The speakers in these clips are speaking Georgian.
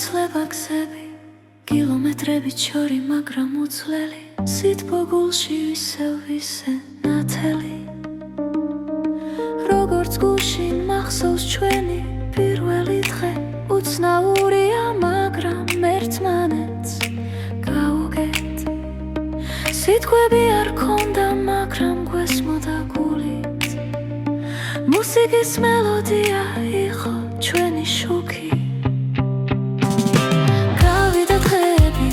იცლება გზები კილომეტრებით შორი, მაგრამ უცვლელი სითბო გულში ვისე ნათელი. როგორც გუშინ მახსოვს ჩვენი პირველი დღე, უცნაურია, მაგრამ ერთმანეთს გავუგეთ. სიტყვები არ ქონდა, მაგრამ გვესმოდა გულით. მუსიკის მელოდია იყო ჩვენი შუქი. გავიდა დღეები,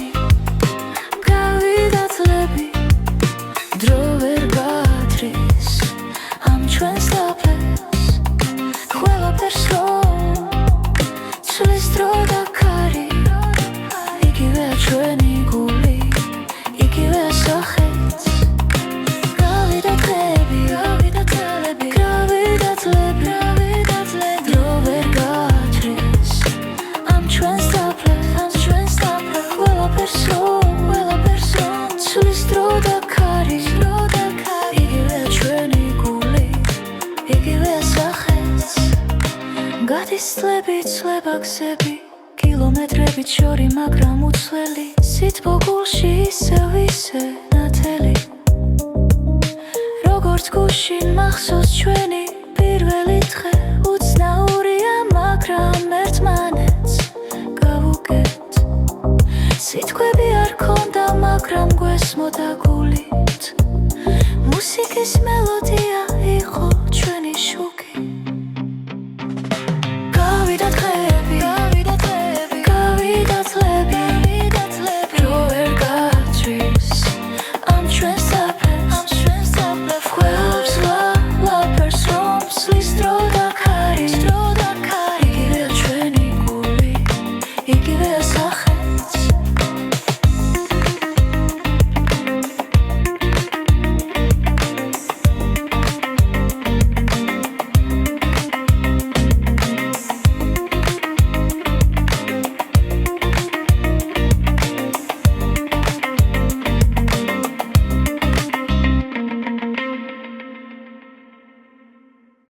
გავიდა წლები, დრო ვერ გაათრის ამ ჩვენს დაფებს. ყველაფერს ცვლის დრო და ქარი, იგივეა ჩვენი გული, იგივეა სახეც. გავიდა დღეები, გავიდა წლები, გავიდა წლები, დრო ვერ გაათრის ამ ჩვენს დაფებს. ყველაფერს ცვლის დრო და ქარი, იგივეა ჩვენი გული, იგივეა სახეც. გადის წლები, იცლება გზები კილომეტრებით შორი, მაგრამ უცვლელი სითბო გულში ისე ნათელი. როგორც გუშინ მახსოვს ჩვენი პირველი დღე, უცნაურია, მაგრამ ერთმანეთს გავუგეთ. სიტყვები არ ქონდა, მაგრამ გვესმოდა გულით. მუსიკის მელოდია